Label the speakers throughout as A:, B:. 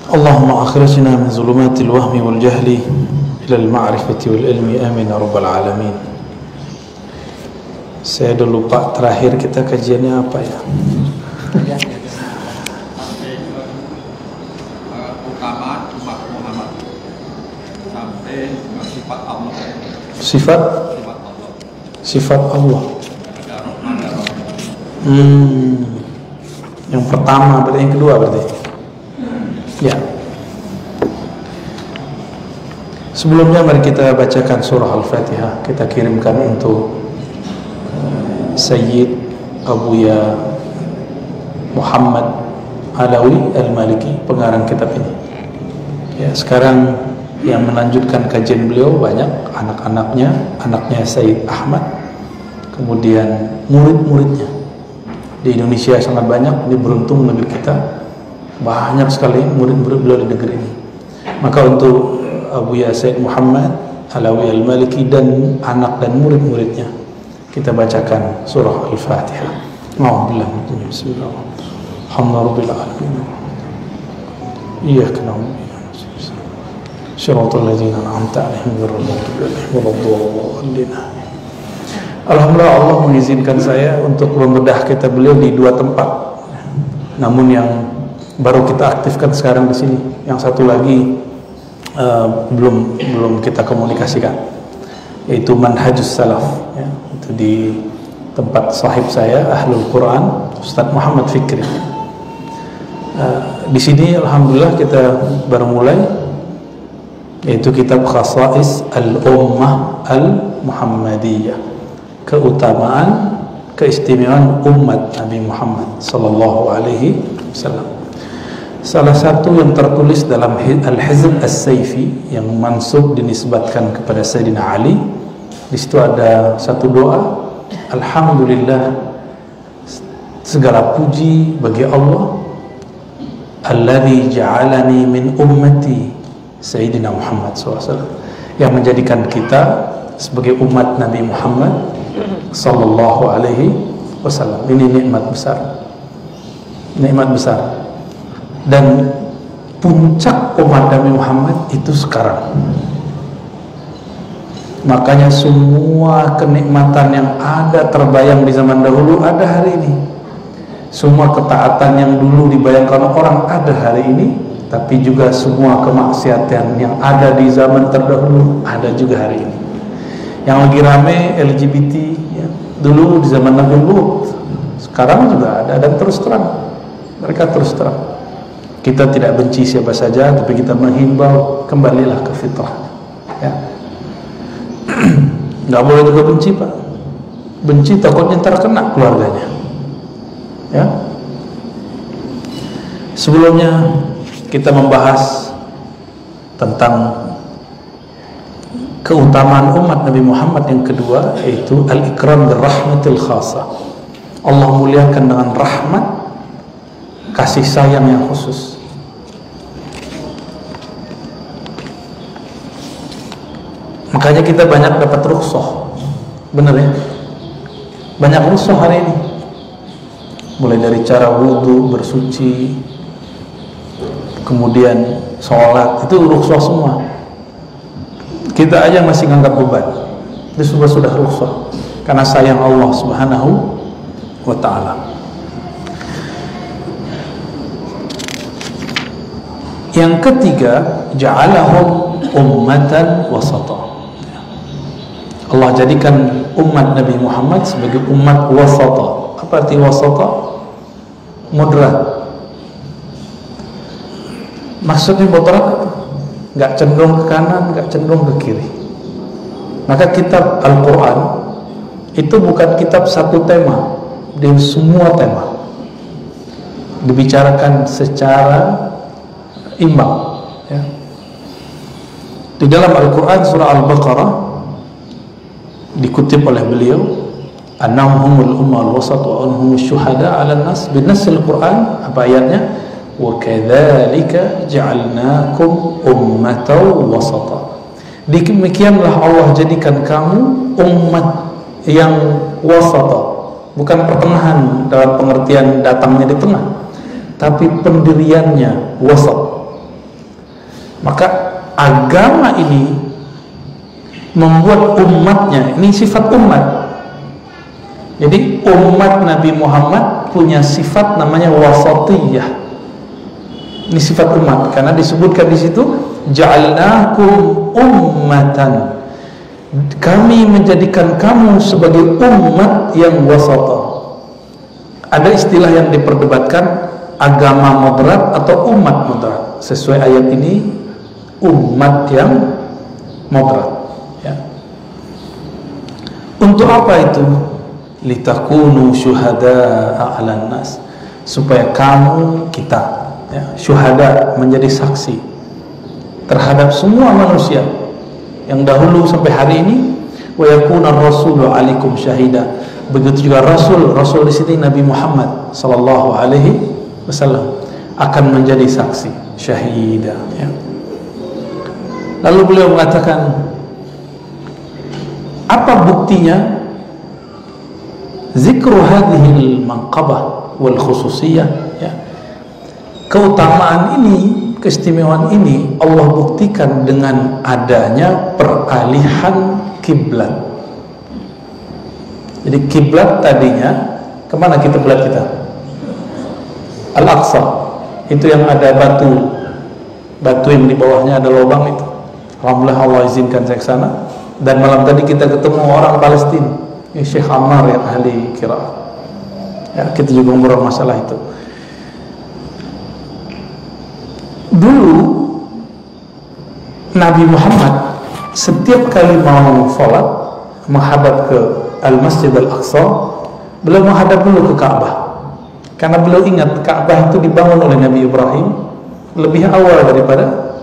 A: Allahumma akhrijna min zulumatil wahmi wal jahli ila al-ma'rifati wal ilmi, amin ya rabbal alamin. Saya udah lupa terakhir kita kajiannya apa ya?
B: Utamaan umat Muhammad sampai sifat Allah.
A: Sifat Allah. Yang pertama berarti, yang kedua berarti. Ya. Sebelumnya mari kita bacakan surah Al-Fatihah. Kita kirimkan untuk Sayyid Abuya Muhammad Alawi Al-Maliki, pengarang kitab ini. Ya, sekarang yang melanjutkan kajian beliau banyak anak-anaknya, anaknya Sayyid Ahmad, kemudian murid-muridnya. Di Indonesia sangat banyak, ini beruntung negeri kita banyak sekali murid-murid beliau di negeri ini. Maka untuk Abuya Sayyid Muhammad Alawi Al-Maliki dan anak dan murid-muridnya, kita bacakan surah Al-Fatihah. A'udzubillahi bismillahirrahmanirrahim. Alhamdulillahirabbil alamin. Iyyaka na'budu wa iyyaka nasta'in. Shiratal ladzina an'amta 'alaihim ghairil maghdubi 'alaihim waladdallin. Alhamdulillah, Allah mengizinkan saya untuk membedah kitab beliau di dua tempat. Namun yang baru kita aktifkan sekarang di sini, yang satu lagi belum kita komunikasikan, yaitu Manhajus Salaf, ya, itu di tempat sahib saya Ahlul Quran Ustadz Muhammad Fikri. Di sini alhamdulillah kita baru mulai, yaitu kitab Khasa'is Al-Ummah Al-Muhammadiyah, keutamaan keistimewaan umat Nabi Muhammad sallallahu alaihi wasallam. Salah satu yang tertulis dalam Al-Hizb As-Sayfi yang mansub dinisbatkan kepada Sayyidina Ali. Di situ ada satu doa, alhamdulillah, segala puji bagi Allah, alladzi ja'alani min ummati Sayyidina Muhammad SAW, yang menjadikan kita sebagai umat Nabi Muhammad sallallahu alaihi wasallam. Ini nikmat besar, nikmat besar. Dan puncak umat Nabi Muhammad itu sekarang. Makanya semua kenikmatan yang ada terbayang di zaman dahulu ada hari ini. Semua ketaatan yang dulu dibayangkan orang ada hari ini. Tapi juga semua kemaksiatan yang ada di zaman terdahulu ada juga hari ini. Yang lagi rame LGBT, ya, dulu di zaman Nabi Lut, sekarang juga ada, dan terus terang mereka terus terang. Kita tidak benci siapa saja, tapi kita menghimbau kembalilah ke fitrah, ya. Nggak boleh juga benci, Pak. Benci takutnya terkena keluarganya, ya. Sebelumnya kita membahas tentang keutamaan umat Nabi Muhammad yang kedua, yaitu al-ikram birrahmatil khasa. Allah muliakan dengan rahmat, kasih sayang yang khusus. Makanya kita banyak dapat rukhsah, benar ya? Banyak rukhsah hari ini, mulai dari cara wudhu, bersuci, kemudian sholat, itu rukhsah semua. Kita aja masih nganggap beban, itu sudah rukhsah karena sayang Allah Subhanahu wa ta'ala. Yang ketiga, ja'alahum ummatan wasata. Allah jadikan umat Nabi Muhammad sebagai umat wasata. Apa arti wasata? Moderat. Maksudnya moderat, nggak cenderung ke kanan, nggak cenderung ke kiri. Maka kitab Al-Quran itu bukan kitab satu tema, dia semua tema dibicarakan secara imbang, ya. Di dalam Al-Quran surah Al-Baqarah dikutip oleh beliau, annahum humul ummal wasat wa anhum syuhada 'alan nas. Binasil Quran, apa ayatnya? Wa kadzalika ja'alnakum ummatan wasata. Demikianlah Allah jadikan kamu umat yang wasata, bukan pertengahan dalam pengertian datangnya di tengah, tapi pendiriannya wasat. Maka agama ini membuat umatnya, ini sifat umat. Jadi umat Nabi Muhammad punya sifat namanya wasatiyah. Ini sifat umat karena disebutkan di situ ja'alnakum ummatan. Kami menjadikan kamu sebagai umat yang wasatah. Ada istilah yang diperdebatkan, agama moderat atau umat moderat. Sesuai ayat ini umat yang moderat, ya. Untuk apa itu? Litakunu syuhada'a 'alan nas, supaya kamu, kita, ya, syuhada, menjadi saksi terhadap semua manusia yang dahulu sampai hari ini. Wa yakuna rasulu 'alaikum syahida. Begitu juga Rasul di sini Nabi Muhammad sallallahu alaihi wasallam akan menjadi saksi, syahida, ya. Lalu beliau mengatakan, apa buktinya? Zikru hadhil manqabah wal khususiyah, ya. Keutamaan ini, keistimewaan ini Allah buktikan dengan adanya peralihan kiblat. Jadi kiblat tadinya kemana kiblat kita? Al-Aqsa. Itu yang ada batu yang di bawahnya ada lubang itu. Alhamdulillah Allah izinkan saya ke sana. Dan malam tadi kita ketemu orang Palestina, Syekh Ammar yang ahli qiraat. Ya, kita juga ngobrol masalah itu. Dulu Nabi Muhammad setiap kali mau sholat menghadap ke Al-Masjid Al-Aqsa, beliau menghadap dulu ke Ka'bah. Karena beliau ingat Ka'bah itu dibangun oleh Nabi Ibrahim lebih awal daripada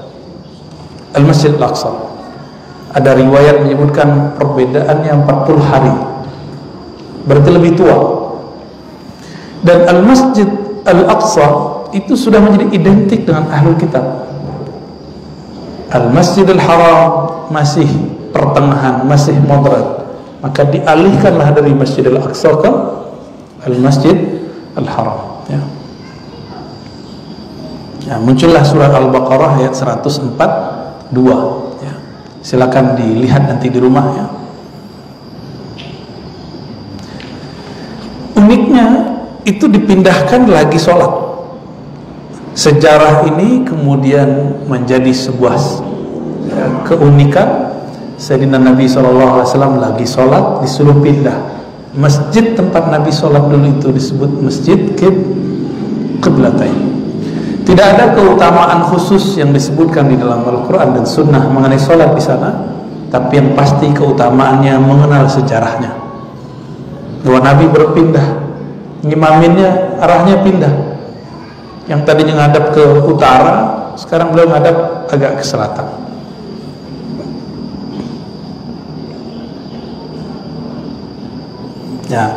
A: Al-Masjid Al-Aqsa. Ada riwayat menyebutkan perbedaannya 40 hari, berarti lebih tua. Dan Al-Masjid Al-Aqsa itu sudah menjadi identik dengan Ahlul Kitab. Al-Masjid Al-Haram masih pertengahan, masih moderat. Maka dialihkanlah dari Masjid Al-Aqsa ke Al-Masjid Al-Haram, ya. Ya, muncullah surat Al-Baqarah ayat 142, ya. Silakan dilihat nanti di rumah, ya. Uniknya itu dipindahkan lagi sholat. Sejarah ini kemudian menjadi sebuah keunikan. Sayyidina Nabi SAW lagi sholat, disuruh pindah. Masjid tempat Nabi sholat dulu itu disebut Masjid Qiblatain. Tidak ada keutamaan khusus yang disebutkan di dalam Al-Quran dan Sunnah mengenai sholat di sana, tapi yang pasti keutamaannya mengenal sejarahnya. Bahwa Nabi berpindah, ngimaminnya arahnya pindah. Yang tadinya ngadap ke utara, sekarang beliau ngadap agak ke selatan. Ya,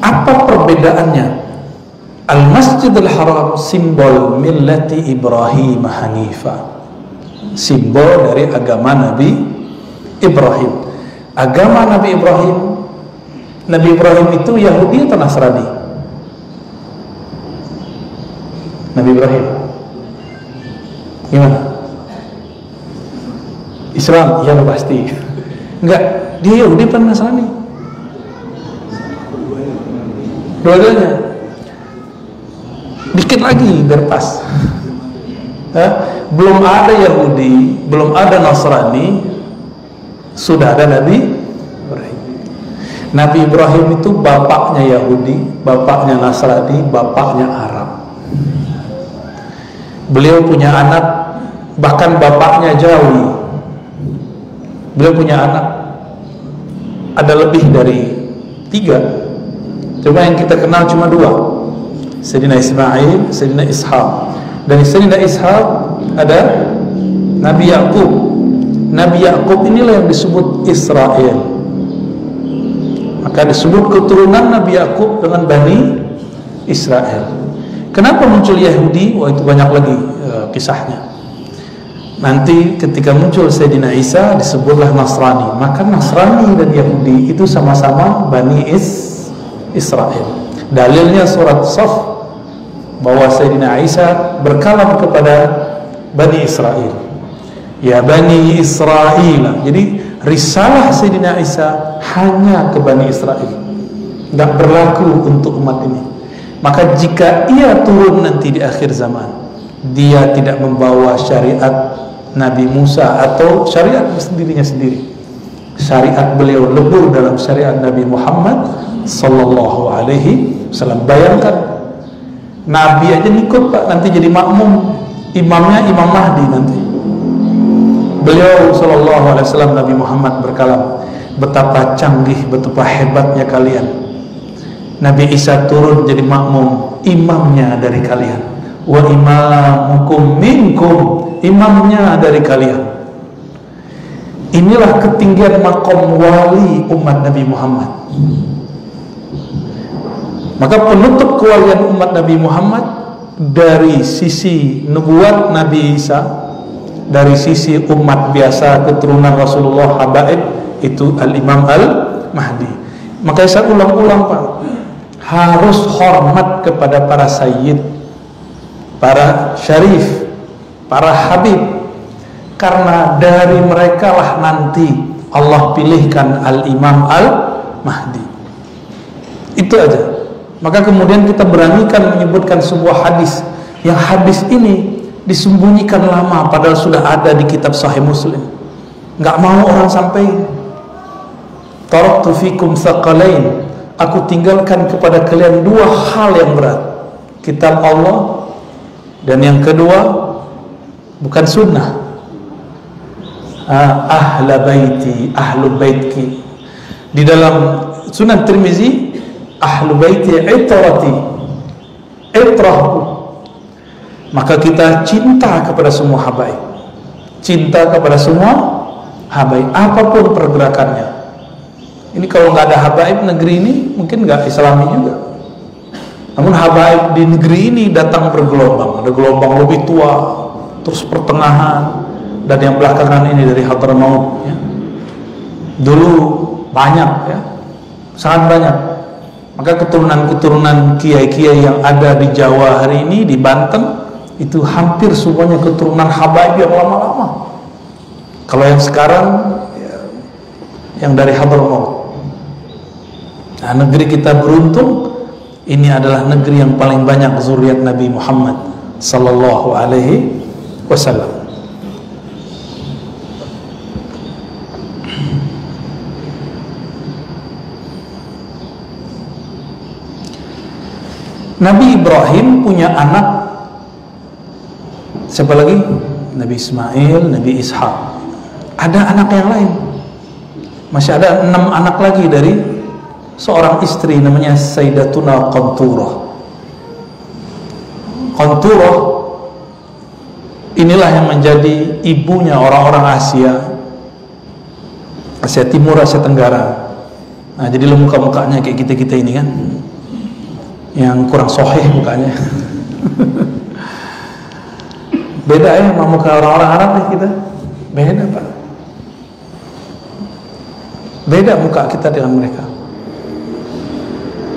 A: apa perbedaannya? Al-Masjidil Haram simbol millati Ibrahim Hanifah, simbol dari agama Nabi Ibrahim. Agama Nabi Ibrahim itu Yahudi atau Nasrani? Nabi Ibrahim gimana? Islam? Ya pasti. Enggak, dia Yahudi atau Nasrani? Dua-duanya. Dikit lagi biar pas. Belum ada Yahudi, belum ada Nasrani, sudah ada Nabi Ibrahim. Nabi Ibrahim itu bapaknya Yahudi, bapaknya Nasrani, bapaknya Arab. Beliau punya anak, bahkan bapaknya jauh. Beliau punya anak ada lebih dari 3. Cuma yang kita kenal cuma 2, Sayyidina Ismail, Sayyidina Ishaq. Dari Sayyidina Ishaq ada Nabi Yaqub. Nabi Yaqub inilah yang disebut Israel. Maka disebut keturunan Nabi Yaqub dengan Bani Israel. Kenapa muncul Yahudi? Wah, itu banyak lagi kisahnya. Nanti ketika muncul Sayyidina Isa disebutlah Nasrani. Maka Nasrani dan Yahudi itu sama-sama Bani Israel. Dalilnya surat Saf bahwa Sayyidina Isa berkalam kepada Bani Israel. Ya Bani Israel. Jadi risalah Sayyidina Isa hanya ke Bani Israel, tidak berlaku untuk umat ini. Maka jika ia turun nanti di akhir zaman, dia tidak membawa syariat Nabi Musa atau syariat sendirinya sendiri. Syariat beliau lebur dalam syariat Nabi Muhammad sallallahu alaihi wasallam. Bayangkan, Nabi aja ikut Pak, nanti jadi makmum, imamnya Imam Mahdi nanti. Beliau sallallahu alaihi wasallam, Nabi Muhammad berkalam, betapa canggih, betapa hebatnya kalian. Nabi Isa turun jadi makmum, imamnya dari kalian. Wa imamukum minkum, imamnya dari kalian. Inilah ketinggian makom wali umat Nabi Muhammad. Maka penutup kewalian umat Nabi Muhammad dari sisi nubuat Nabi Isa, dari sisi umat biasa keturunan Rasulullah habaib, itu Al-Imam Al-Mahdi. Maka saya ulang-ulang Pak, harus hormat kepada para sayyid, para syarif, para habib, karena dari mereka lah nanti Allah pilihkan Al-Imam Al-Mahdi. Itu aja. Maka kemudian kita beranikan menyebutkan sebuah hadis, yang hadis ini disembunyikan lama padahal sudah ada di kitab Sahih Muslim. Nggak mau orang sampai. Taraktu fikum tsaqalain, aku tinggalkan kepada kalian dua hal yang berat, kitab Allah, dan yang kedua bukan sunnah, ahla baiti, ahlu baitki. Di dalam Sunan Tirmizi, ahlu baiti itrati, itrahku. Maka kita cinta kepada semua habaib, cinta kepada semua habaib, apapun pergerakannya. Ini kalau nggak ada habaib negeri ini mungkin nggak Islami juga. Namun habaib di negeri ini datang bergelombang. Ada gelombang lebih tua, terus pertengahan, dan yang belakangan ini dari Hadramaut. Ya. Dulu banyak, ya, sangat banyak. Maka keturunan-keturunan kiai-kiai yang ada di Jawa hari ini, di Banten, itu hampir semuanya keturunan habaib yang lama-lama. Kalau yang sekarang, ya, yang dari Hadramaut. Nah, negeri kita beruntung, ini adalah negeri yang paling banyak zuriat Nabi Muhammad sallallahu alaihi wasallam. Nabi Ibrahim punya anak, siapa lagi? Nabi Ismail, Nabi Ishak. Ada anak yang lain, masih ada 6 anak lagi dari seorang istri namanya Sayyidatuna Qanturah. Qanturah inilah yang menjadi ibunya orang-orang Asia Timur, Asia Tenggara. Nah, jadi muka-mukanya kayak kita-kita ini kan, yang kurang soheh mukanya. Beda ya sama muka orang-orang Arab nih kita. Beda Pak. Beda muka kita dengan mereka.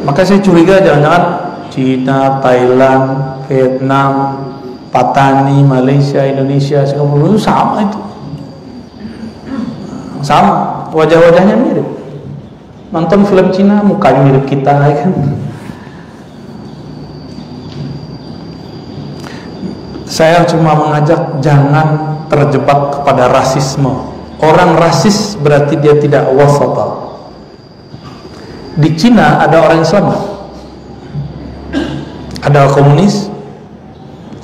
A: Maka saya curiga jangan-jangan Cina, Thailand, Vietnam, Patani, Malaysia, Indonesia, Singapura itu sama itu. Sama, wajah-wajahnya mirip. Nonton film Cina, mukanya mirip kita, ya kan? Saya cuma mengajak jangan terjebak kepada rasisme. Orang rasis berarti dia tidak wasata. Di Cina ada orang Islam, ada komunis,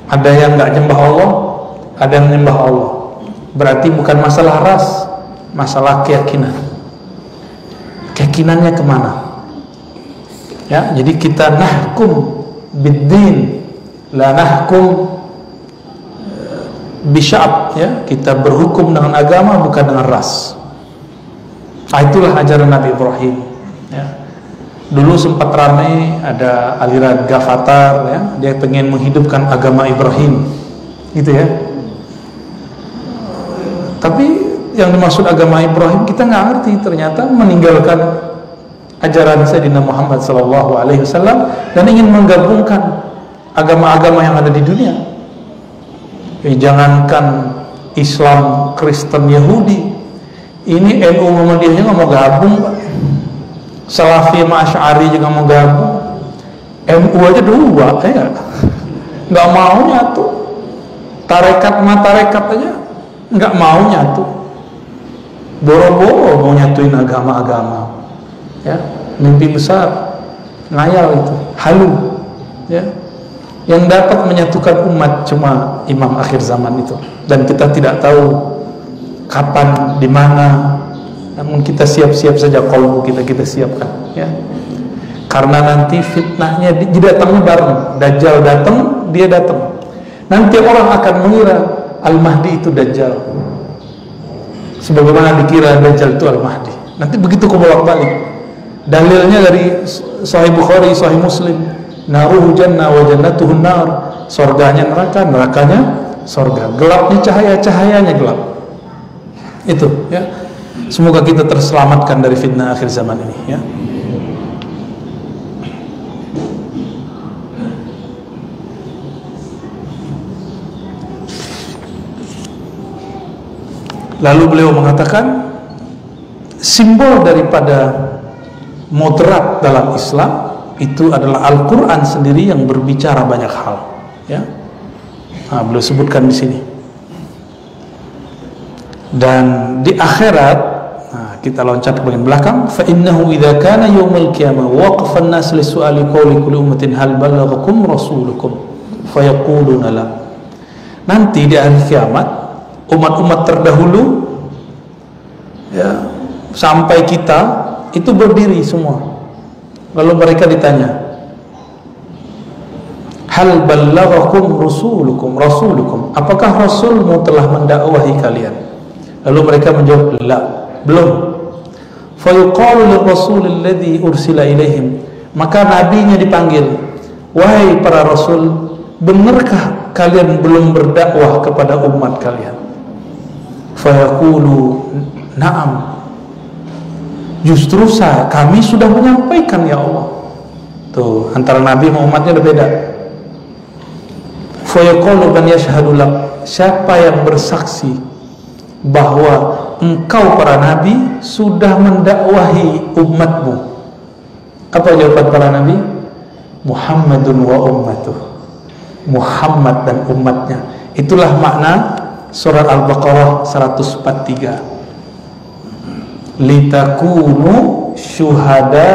A: ada yang nggak nyembah Allah, ada yang nyembah Allah. Berarti bukan masalah ras, masalah keyakinan. Keyakinannya kemana? Ya, jadi kita nahkum biddin, la nahkum bisya'ab, ya, kita berhukum dengan agama bukan dengan ras. Nah, itulah ajaran Nabi Ibrahim. Ya. Dulu sempat ramai ada aliran Ghafatar, ya, dia pengen menghidupkan agama Ibrahim, gitu ya. Tapi yang dimaksud agama Ibrahim kita nggak ngerti, ternyata meninggalkan ajaran Sayyidina Muhammad SAW dan ingin menggabungkan agama-agama yang ada di dunia. Jangankan Islam, Kristen, Yahudi, ini NU Muhammadiyahnya nggak mau gabung, Pak. Salafi sama Asy'ari juga mau gabung. MU aja dua, ya nggak mau nyatu. Tarekat sama tarekat aja nggak mau nyatu. Boro-boro mau nyatuin agama-agama, ya mimpi besar, ngayal itu, halu, ya. Yang dapat menyatukan umat cuma imam akhir zaman itu, dan kita tidak tahu kapan, di mana. Namun kita siap-siap saja, qalbu kita siapkan, ya. Karena nanti fitnahnya didatangnya bareng. Dajjal datang, dia datang. Nanti orang akan mengira Al-Mahdi itu Dajjal, sebagaimana dikira Dajjal itu Al-Mahdi. Nanti begitu kebolak-balik. Dalilnya dari Sahih Bukhari, Sahih Muslim. Naruhu jannah wa jannatuhun nar. Surganya neraka, nerakanya surga. Gelapnya cahaya, cahayanya gelap. Itu, ya. Semoga kita terselamatkan dari fitnah akhir zaman ini, ya. Lalu beliau mengatakan simbol daripada moderat dalam Islam itu adalah Al-Quran sendiri yang berbicara banyak hal, ya. Nah, beliau sebutkan di sini. Dan di akhirat, nah, kita loncat ke bagian belakang. Fa innahu idza kana yaumil qiyamah waqafa an-nas li su'ali qawli kulli ummatin hal balaghakum rasulukum fayaquluna la. Nanti di akhir kiamat umat-umat terdahulu, ya, sampai kita itu berdiri semua. Lalu mereka ditanya, hal ballaghakum rasulukum, apakah rasulmu telah mendakwahi kalian? Lalu mereka menjawab, la, belum. Fa yuqalu lirrasul alladhi ursila ilaihim, maka nabinya dipanggil, wahai para rasul, benarkah kalian belum berdakwah kepada umat kalian? Fa yaqulu na'am, justru kami sudah menyampaikan ya Allah. Tuh, antara nabi sama umatnya udah beda. Fa yaqulu man yashhadu lak, siapa yang bersaksi bahwa engkau para nabi sudah mendakwahi umatmu? Apa jawaban para nabi? Muhammadun wa ummatuh, Muhammad dan umatnya. Itulah makna surat Al-Baqarah 143. Litakunu syuhada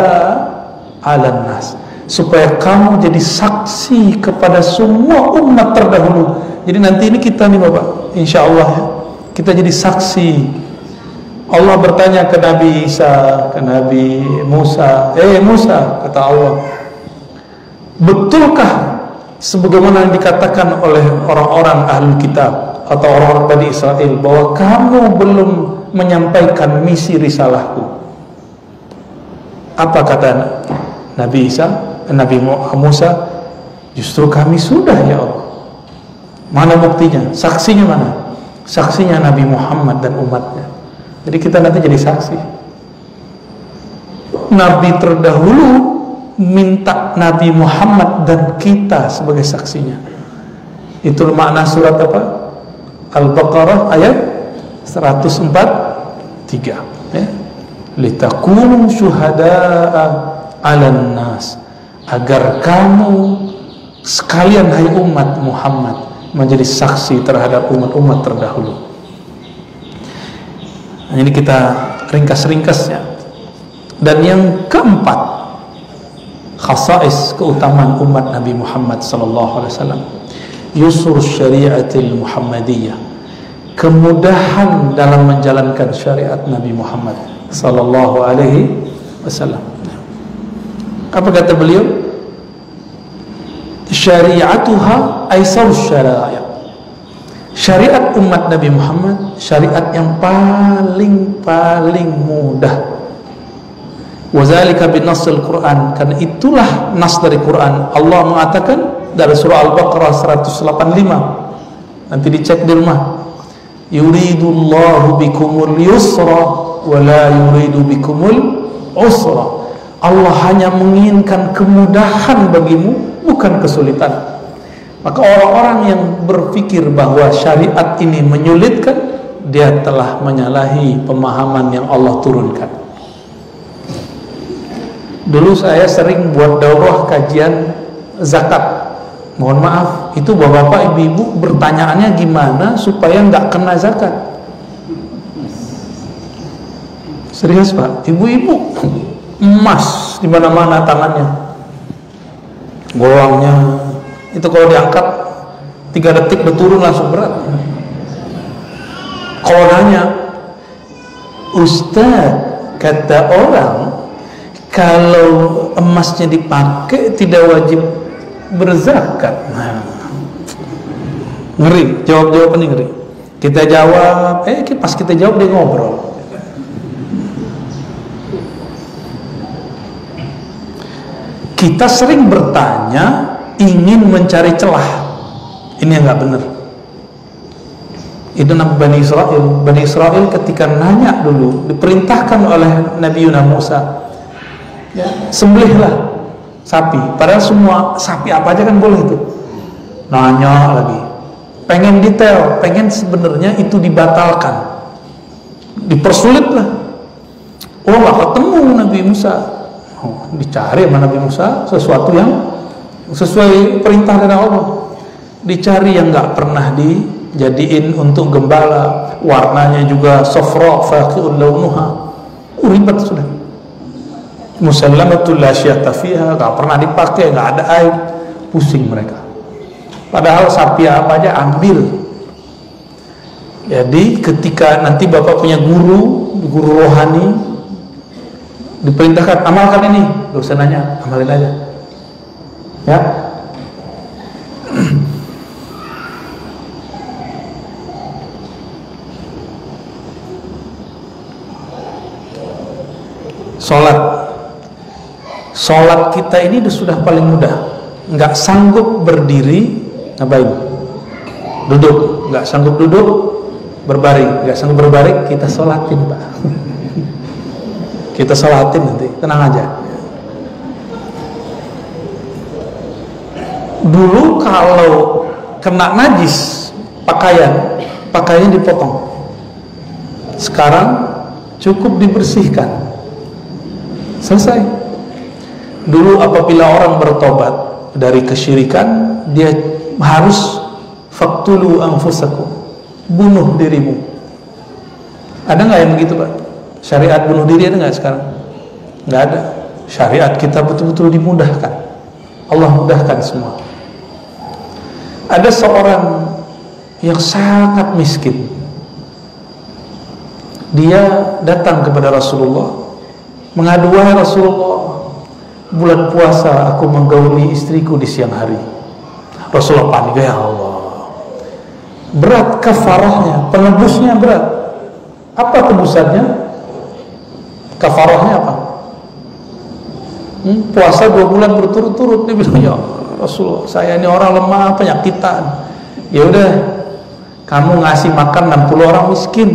A: 'alan nas, supaya kamu jadi saksi kepada semua umat terdahulu. Jadi nanti ini kita nih Bapak, insyaallah ya, kita jadi saksi. Allah bertanya ke Nabi Isa, ke Nabi Musa, Musa, kata Allah, betulkah sebagaimana yang dikatakan oleh orang-orang ahlul kitab atau orang-orang Bani Israel bahwa kamu belum menyampaikan misi risalahku? Apa kata Nabi Isa, Nabi Musa? Justru kami sudah ya Allah. Mana buktinya? Saksinya mana? Saksinya Nabi Muhammad dan umatnya. Jadi kita nanti jadi saksi. Nabi terdahulu minta Nabi Muhammad dan kita sebagai saksinya. Itu makna surat apa? Al-Baqarah ayat 143, ya. Litakunu syuhada'a 'alan nas, agar kamu sekalian hai umat Muhammad menjadi saksi terhadap umat-umat terdahulu. Nah, ini kita ringkas-ringkasnya. Dan yang keempat, khasais keutamaan umat Nabi Muhammad sallallahu alaihi wasallam, yusur syariatil Muhammadiyah, kemudahan dalam menjalankan syariat Nabi Muhammad sallallahu alaihi wasallam. Apa kata beliau? Syariatuha aisar syara'i'. Syariat umat Nabi Muhammad syariat yang paling mudah. Wazalika binassil Quran, karena itulah nas dari Quran. Allah mengatakan dari surah Al-Baqarah 185. Nanti dicek di rumah. Yuridullahu bikumul yusra wa la yuridu bikumul usra. Allah hanya menginginkan kemudahan bagimu, bukan kesulitan. Maka orang-orang yang berpikir bahwa syariat ini menyulitkan, dia telah menyalahi pemahaman yang Allah turunkan. Dulu saya sering buat daurah kajian zakat. Mohon maaf, itu bapak-bapak, ibu-ibu bertanyaannya gimana supaya nggak kena zakat. Serius Pak, ibu-ibu emas di mana-mana tangannya, golongnya itu kalau diangkat 3 detik udah turun langsung berat. Kalau nanya, Ustaz, kata orang kalau emasnya dipakai tidak wajib berzakat. Nah, ngeri, jawab-jawaban ngeri. Kita jawab, pas kita jawab dia ngobrol. Kita sering bertanya, ingin mencari celah. Ini yang nggak benar. Itu Bani Israel. Bani Israel ketika nanya dulu, diperintahkan oleh Nabi Musa, ya, sembelihlah sapi. Padahal semua sapi apa aja kan boleh itu. Nanya lagi, pengen detail, pengen sebenarnya itu dibatalkan, dipersulit lah. Oh, nggak ketemu Nabi Musa. Oh, dicari sama Nabi Musa sesuatu yang sesuai perintah dari Allah. Dicari yang nggak pernah dijadiin untuk gembala, warnanya juga safra faqi'ul launuha. Ribet sudah. Musallamatul la syata fiha, nggak pernah dipakai, nggak ada air, pusing mereka. Padahal sapi apa aja ambil. Jadi ketika nanti bapak punya guru rohani, diperintahkan amalkan ini, gak usah nanya, amalin aja, ya. Sholat kita ini sudah paling mudah. Nggak sanggup berdiri, ngapain? Duduk. Nggak sanggup duduk, berbaring. Nggak sanggup berbaring, kita sholatin Pak. Kita sholatin nanti, tenang aja. Dulu kalau kena najis pakaian dipotong. Sekarang cukup dibersihkan, selesai. Dulu apabila orang bertobat dari kesyirikan, dia harus faqtulu anfusakum, bunuh dirimu. Ada nggak yang begitu Pak? Syariat bunuh diri ada nggak sekarang? Nggak ada. Syariat kita betul-betul dimudahkan. Allah mudahkan semua. Ada seorang yang sangat miskin. Dia datang kepada Rasulullah, mengadu, wahai Rasulullah, bulan puasa aku menggauli istriku di siang hari. Rasulullah panik, ya Allah, berat kafarahnya, penebusnya berat. Apa tebusannya? Kafarahnya apa? Puasa 2 bulan berturut-turut. Dia bilang, ya Rasulullah, saya ini orang lemah, penyakitan. Ya udah, kamu ngasih makan 60 orang miskin.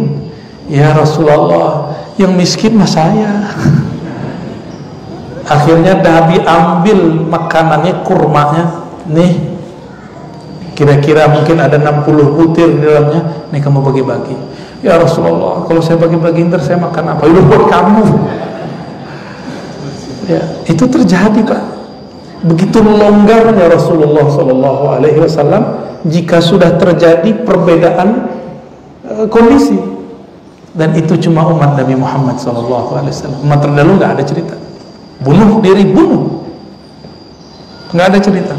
A: Ya Rasulullah, yang miskin mah saya. Akhirnya Nabi ambil makanannya, kurmanya, nih, kira-kira mungkin ada 60 butir di dalamnya, nih kamu bagi-bagi. Ya Rasulullah, kalau saya bagi-bagi ntar saya makan apa? Itu buat kamu. Ya, itu terjadi Pak. Begitu longgarnya Rasulullah Sallallahu Alaihi Wasallam jika sudah terjadi perbedaan kondisi. Dan itu cuma umat Nabi Muhammad Sallallahu Alaihi Wasallam. Umat terdahulu nggak ada cerita. Bunuh diri, bunuh, nggak ada cerita.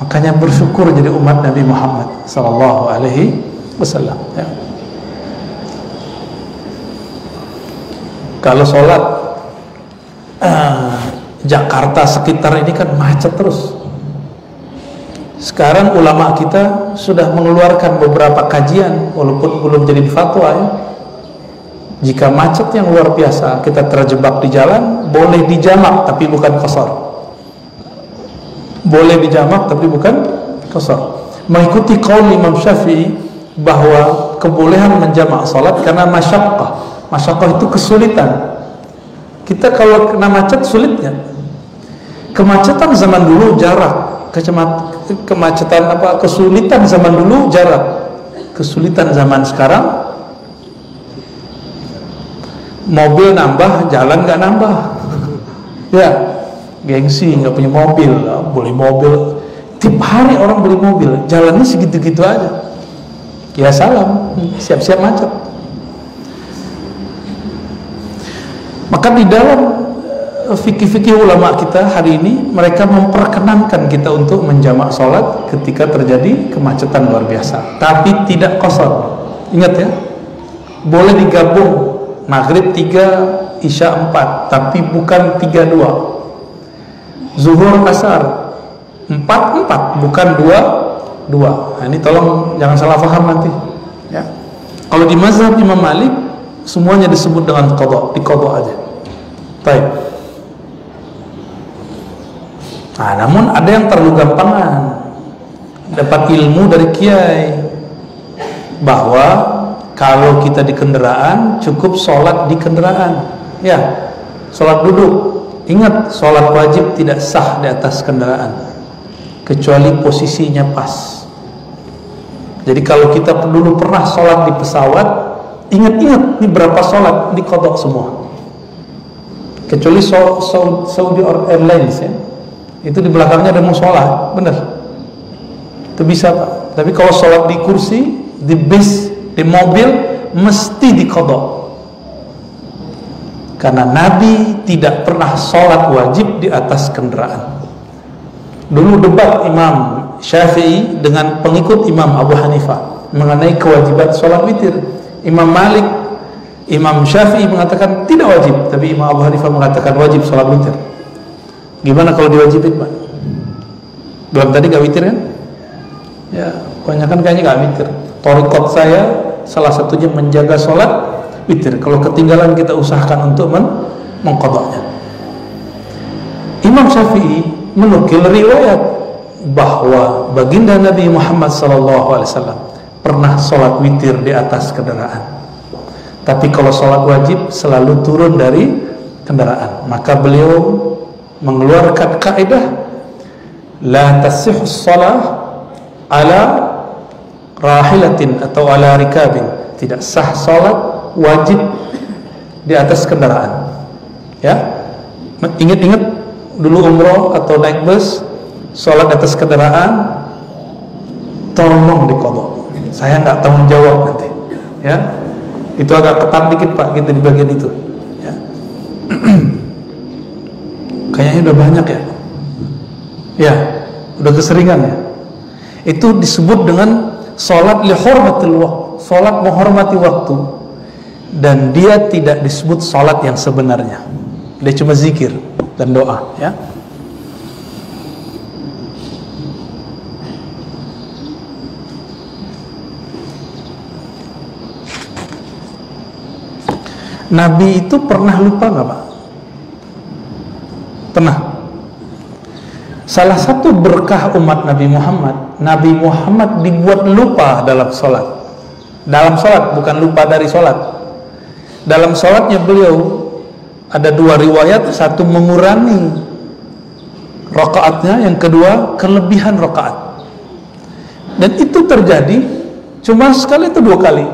A: Makanya bersyukur jadi umat Nabi Muhammad Sallallahu Alaihi Wasallam. Ya. Kalau sholat Jakarta sekitar ini kan macet terus. Sekarang ulama kita sudah mengeluarkan beberapa kajian, walaupun belum jadi fatwa ya. Jika macet yang luar biasa, kita terjebak di jalan, boleh dijamak tapi bukan qasar. Boleh dijamak tapi bukan qasar. Mengikuti qaul Imam Syafi'i bahwa kebolehan menjamak salat karena masyaqqah. Masyaqqah itu kesulitan. Kita kalau kena macet sulit kan? Kemacetan zaman dulu jarak kemacetan kesulitan zaman dulu jarak, kesulitan zaman sekarang mobil nambah, jalan nggak nambah. Ya, gengsi nggak punya mobil, beli mobil. Tiap hari orang beli mobil, jalannya segitu-gitu aja. Ya salam, siap-siap macet. Maka di dalam fikih-fikih ulama kita hari ini, mereka memperkenankan kita untuk menjamak sholat ketika terjadi kemacetan luar biasa, tapi tidak qasar. Ingat ya, boleh digabung maghrib 3, isya 4, tapi bukan 3-2. Zuhur asar 4-4, bukan 2-2. Nah, ini tolong jangan salah paham nanti ya. Kalau di mazhab Imam Malik semuanya disebut dengan qadha, diqadha aja. Baik. Nah, namun ada yang terlalu gampangan dapat ilmu dari kiai bahwa kalau kita di kendaraan cukup sholat di kendaraan, ya, sholat duduk. Ingat, sholat wajib tidak sah di atas kendaraan kecuali posisinya pas. Jadi kalau kita dulu pernah sholat di pesawat, ingat-ingat ini berapa sholat diqadha semua. Kecuali Saudi Airlines ya, itu di belakangnya ada musola, benar. Itu bisa Pak. Tapi kalau sholat di kursi, di bis, di mobil mesti diqadha. Karena Nabi tidak pernah sholat wajib di atas kendaraan. Dulu debat Imam Syafi'i dengan pengikut Imam Abu Hanifah mengenai kewajiban sholat witir. Imam Malik, Imam Syafi'i mengatakan tidak wajib, tapi Imam Abu Hanifah mengatakan wajib sholat witir. Gimana kalau diwajibin Pak? Belum tadi gak witir kan? Ya, kebanyakan kayaknya gak witir. Thariqat saya salah satunya menjaga sholat witir. Kalau ketinggalan kita usahakan untuk mengqadhanya. Imam Syafi'i menukil riwayat bahwa baginda Nabi Muhammad SAW pernah sholat witir di atas kendaraan. Tapi kalau sholat wajib selalu turun dari kendaraan. Maka beliau mengeluarkan kaidah la tasihhu shalah ala rahilatin atau ala rikabin. Tidak sah salat wajib di atas kendaraan. Ya. Ingat-ingat dulu umroh atau naik bus, salat di atas kendaraan tolong diqadha. Saya nggak tanggung jawab nanti. Ya. Itu agak ketat dikit Pak gitu di bagian itu. Ya. Kayaknya udah banyak ya. Ya, udah keseringan ya. Itu disebut dengan salat li hurmatil waqt, salat menghormati waktu. Dan dia tidak disebut salat yang sebenarnya. Dia cuma zikir dan doa, ya. Nabi itu pernah lupa nggak Pak? Pernah. Salah satu berkah umat Nabi Muhammad dibuat lupa dalam sholat. Dalam sholat, bukan lupa dari sholat. Dalam sholatnya beliau ada dua riwayat, satu mengurangi rakaatnya, yang kedua kelebihan rakaat. Dan itu terjadi cuma sekali atau dua kali.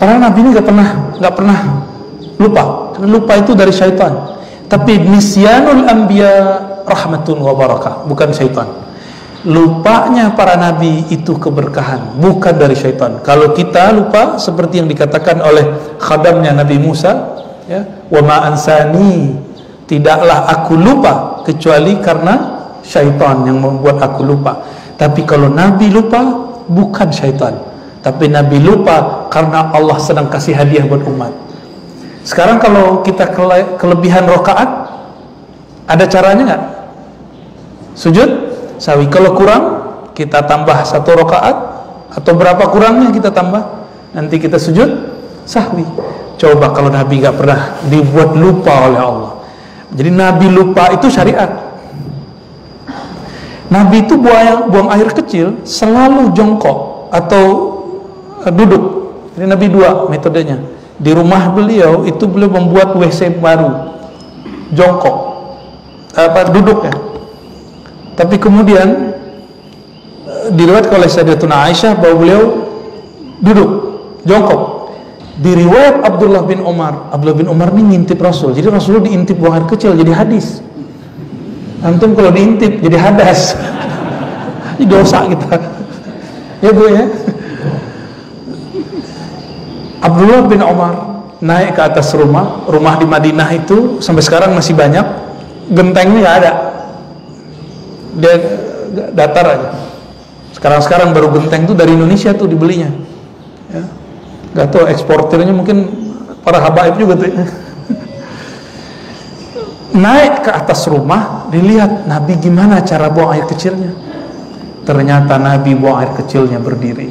A: Para Nabi ini nggak pernah lupa. Karena lupa itu dari syaitan. Tapi nisyanul anbiya rahmatun wa barakah, bukan syaitan. Lupanya para nabi itu keberkahan, bukan dari syaitan. Kalau kita lupa seperti yang dikatakan oleh khadamnya Nabi Musa, ya, wa ma ansani, tidaklah aku lupa kecuali karena syaitan yang membuat aku lupa. Tapi kalau nabi lupa bukan syaitan, tapi nabi lupa karena Allah sedang kasih hadiah buat umat. Sekarang kalau kita kelebihan rakaat, ada caranya nggak? Sujud sawi. Kalau kurang, kita tambah satu rakaat, atau berapa kurangnya kita tambah, nanti kita sujud sahwi. Coba kalau Nabi nggak pernah dibuat lupa oleh Allah. Jadi Nabi lupa itu syariat. Nabi itu buang air kecil selalu jongkok atau duduk. Jadi Nabi dua metodenya. Di rumah beliau itu beliau membuat WC baru, jongkok, duduk ya. Tapi kemudian diriwayatkan oleh Sayyidatuna Aisyah bahwa beliau duduk jongkok. Di riwayat Abdullah bin Umar ini ngintip Rasul. Jadi Rasulullah diintip buang air kecil jadi hadis. Antum kalau diintip jadi hadas. Ini dosa kita. Ya Bu ya. Abdullah bin Umar naik ke atas rumah di Madinah itu sampai sekarang masih banyak. Gentengnya nggak ada. Dia datar aja. Sekarang baru genteng tuh dari Indonesia tuh dibelinya. Ya. Gak tahu eksportirnya mungkin para habaib juga tuh. Naik ke atas rumah, dilihat Nabi gimana cara buang air kecilnya. Ternyata Nabi buang air kecilnya berdiri.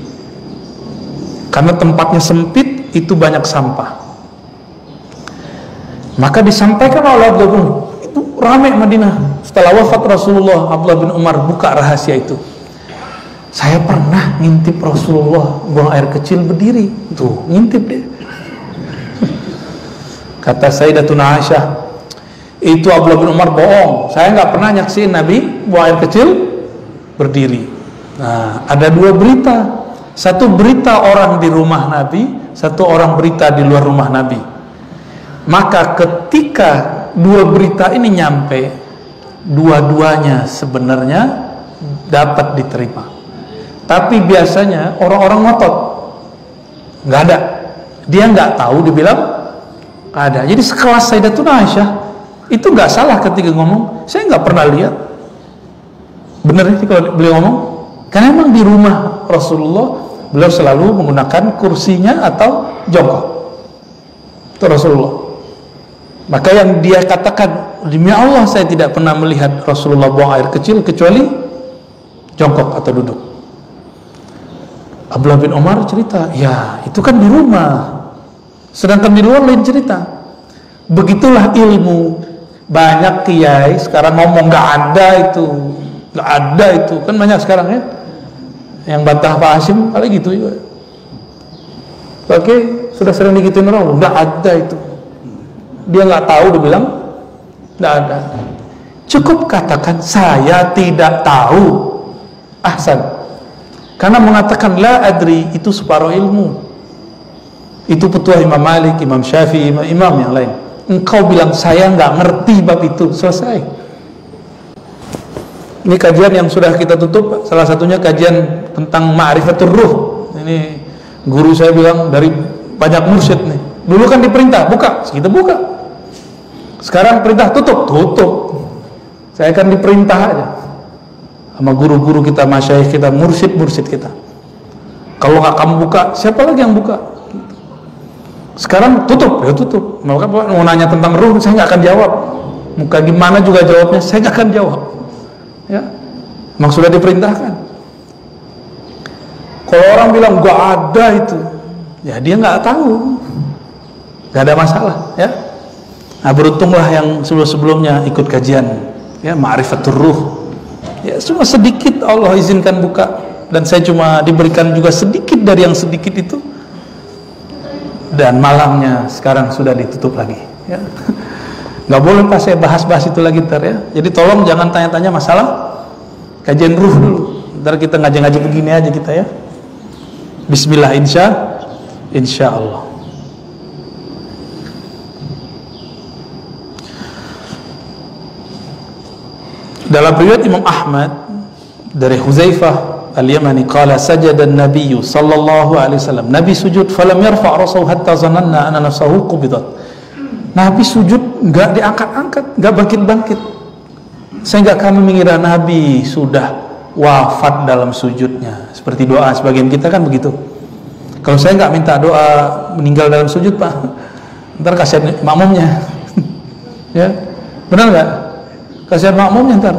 A: Karena tempatnya sempit, itu banyak sampah. Maka disampaikan oleh Abdullah bin Umar, itu ramai Madinah. Setelah wafat Rasulullah, Abdullah bin Umar buka rahasia itu. Saya pernah ngintip Rasulullah buang air kecil berdiri. Tuh, ngintip dia. Kata Sayyidatuna Aisyah, itu Abdullah bin Umar bohong. Saya nggak pernah nyaksiin Nabi buang air kecil berdiri. Nah, ada dua berita. Satu berita orang di rumah Nabi, satu orang berita di luar rumah Nabi. Maka ketika dua berita ini nyampe, dua-duanya sebenarnya dapat diterima. Tapi biasanya orang-orang ngotot, nggak ada. Dia nggak tahu, dibilang nggak ada. Jadi sekelas Sayyidatuna Aisyah itu nggak salah ketika ngomong, saya nggak pernah lihat. Bener sih kalau beliau ngomong, karena emang di rumah Rasulullah beliau selalu menggunakan kursinya atau jongkok. Itu Rasulullah. Maka yang dia katakan, demi Allah saya tidak pernah melihat Rasulullah buang air kecil kecuali jongkok atau duduk. Abdullah bin Umar cerita, ya itu kan di rumah, sedangkan di luar lain cerita. Begitulah ilmu. Banyak kiai sekarang ngomong nggak ada itu, kan banyak sekarang ya. Yang bantah Pak Hashim kali gitu juga. Oke, sudah sering digituin orang, nggak ada itu. Dia nggak tahu, dia bilang nggak ada. Cukup katakan saya tidak tahu. Ahsan. Karena mengatakan la adri itu separuh ilmu. Itu petua Imam Malik, Imam Syafi'i, imam yang lain. Engkau bilang saya nggak ngerti bab itu, selesai. Ini kajian yang sudah kita tutup, salah satunya kajian tentang ma'rifatur ruh. Ini guru saya bilang dari banyak mursyid nih. Dulu kan diperintah buka, kita buka. Sekarang perintah tutup. Saya akan diperintah aja sama guru-guru kita, masyayikh kita, mursyid kita. Kalau nggak kamu buka, siapa lagi yang buka? Sekarang tutup, ya tutup. Maka mau nanya tentang ruh, saya nggak akan jawab. Muka gimana juga jawabnya, saya nggak akan jawab. Ya, memang sudah diperintahkan. Kalau orang bilang nggak ada itu, ya dia nggak tahu, nggak ada masalah. Ya, nah beruntunglah yang sebelumnya ikut kajian, ya ma'rifatur ruh. Ya cuma sedikit Allah izinkan buka, dan saya cuma diberikan juga sedikit dari yang sedikit itu. Dan malamnya sekarang sudah ditutup lagi. Ya. Nggak boleh pas saya bahas-bahas itu lagi ntar ya. Jadi tolong jangan tanya-tanya masalah kajian ruh dulu. Ntar kita ngaji-ngaji begini aja kita ya. Bismillah insya Allah. Dalam riwayat Imam Ahmad dari Huzaifah Al-Yamani qala sajada an-nabiy sallallahu alaihi wasallam. Nabi sujud falam yarfa' ra'sahu hatta zananna anna nafsahu qubidat. Nabi sujud enggak diangkat-angkat, enggak bangkit-bangkit. Sehingga kami mengira Nabi sudah wafat dalam sujudnya. Seperti doa sebagian kita kan begitu. Kalau saya enggak minta doa meninggal dalam sujud, Pak, ntar kasihan makmumnya. Ya. Benar enggak? Kasihan makmumnya ntar.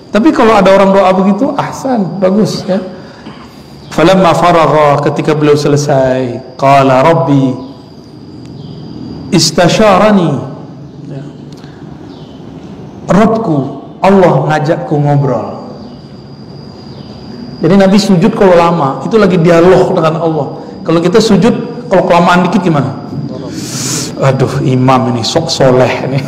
A: Tapi kalau ada orang doa begitu, ahsan, bagus ya. Falamma faragha, ketika beliau selesai, qala rabbi istasyarani. Ya. Rabbku, Allah ngajakku ngobrol. Jadi Nabi sujud kalau lama, itu lagi dialog dengan Allah. Kalau kita sujud, kalau kelamaan dikit gimana? Aduh, imam ini sok soleh nih.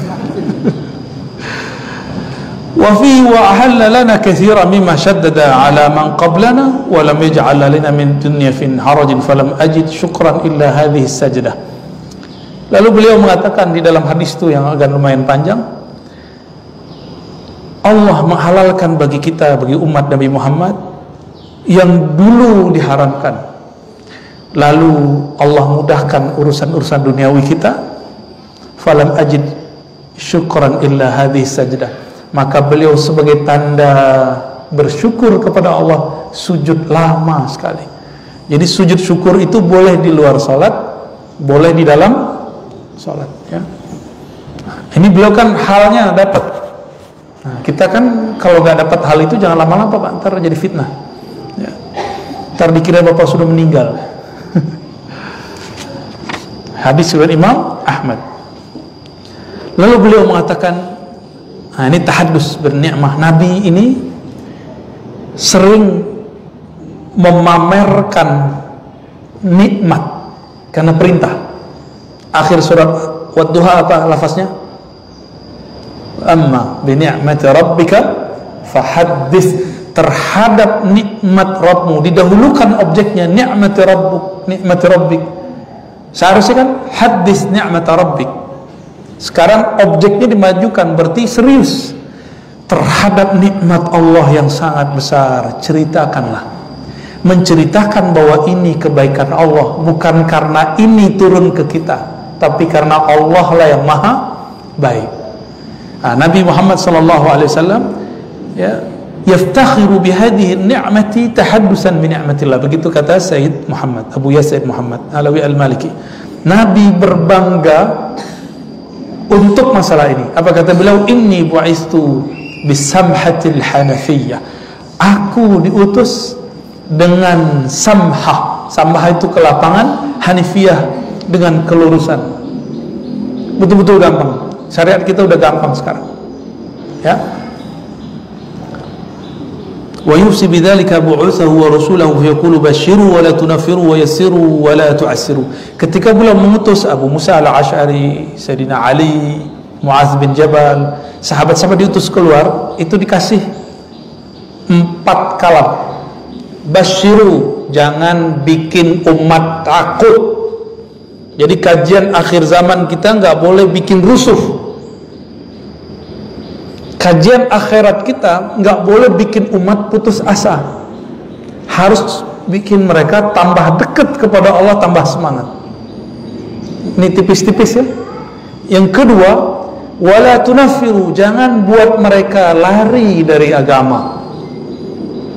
A: Wa fi wa ahalla lana katsiran mimma shaddada ala man qablana wa lam yaj'al lana min dunya fin harajin falam ajid syukran illa hadhihi sajdah. Lalu beliau mengatakan di dalam hadis itu yang agak lumayan panjang, Allah menghalalkan bagi kita, bagi umat Nabi Muhammad yang dulu diharamkan. Lalu Allah mudahkan urusan-urusan duniawi kita. Falam ajid syukran illa hadhihi sajdah. Maka beliau sebagai tanda bersyukur kepada Allah sujud lama sekali. Jadi sujud syukur itu boleh di luar salat, boleh di dalam salat, ya. Ini beliau kan halnya dapat. Nah, kita kan kalau nggak dapat hal itu jangan lama-lama Pak, ntar jadi fitnah, ya. Ntar dikira Bapak sudah meninggal. Hadis riwayat Imam Ahmad. Lalu beliau mengatakan, nah ini tahaddus bernikmah. Nabi ini sering memamerkan nikmat karena perintah. Akhir surat Wadduha apa lafaznya? Amma bi ni'mati rabbika fahaddits. Terhadap nikmat Rabbmu didahulukan objeknya ni'mati rabbuk, nikmati rabbik. Seharusnya kan hadis ni'mati rabbik. Sekarang objeknya dimajukan, berarti serius. Terhadap nikmat Allah yang sangat besar, ceritakanlah. Menceritakan bahwa ini kebaikan Allah, bukan karena ini turun ke kita, tapi karena Allah lah yang maha baik. Nah, Nabi Muhammad SAW ya, yaftakhiru bihadihi ni'mati tahaddusan bi ni'matillah. Begitu kata Sayyid Muhammad, Abu Yazid Muhammad Alawi Al-Maliki. Nabi berbangga untuk masalah ini. Apa kata beliau? Inni bu'istu bisamhatil hanafiyyah. Aku diutus dengan samhah. Samhah itu kelapangan, hanifiyah dengan kelurusan. Betul-betul gampang. Syariat kita udah gampang sekarang, ya. Wa yufsi bidzalika bu'utsahu wa rasulahu yaqulu basyiru wa la tunaffiru wa yassiru wa la tu'assiru. Ketika beliau mengutus Abu Musa al-Asy'ari, Sayyidina Ali, Mu'adz bin Jabal, sahabat-sahabat diutus keluar, itu dikasih 4 kalam. Basyiru, jangan bikin umat takut. Jadi kajian akhir zaman kita nggak boleh bikin rusuh. Kajian akhirat kita nggak boleh bikin umat putus asa. Harus bikin mereka tambah dekat kepada Allah, tambah semangat. Ini tipis-tipis ya. Yang kedua, wala tunaffiru, jangan buat mereka lari dari agama.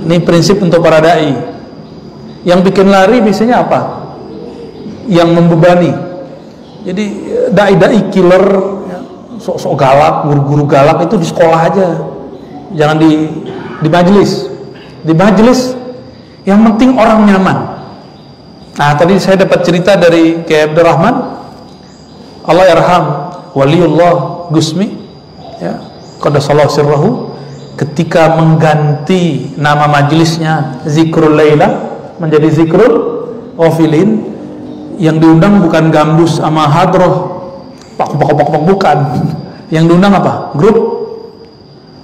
A: Ini prinsip untuk para dai. Yang bikin lari biasanya apa? Yang membebani. Jadi dai-dai killer, sok-sok galak, guru-guru galak itu di sekolah aja, jangan di majelis. Di majelis yang penting orang nyaman. Nah, tadi saya dapat cerita dari Kiai Abdurrahman, Allah yarham, waliullah Gusmi, ya, qaddasallahu sirrahu, ketika mengganti nama majelisnya Zikrul Laila menjadi Zikrul Ghafilin, yang diundang bukan gambus sama hadroh, pak bukan. Yang diundang apa?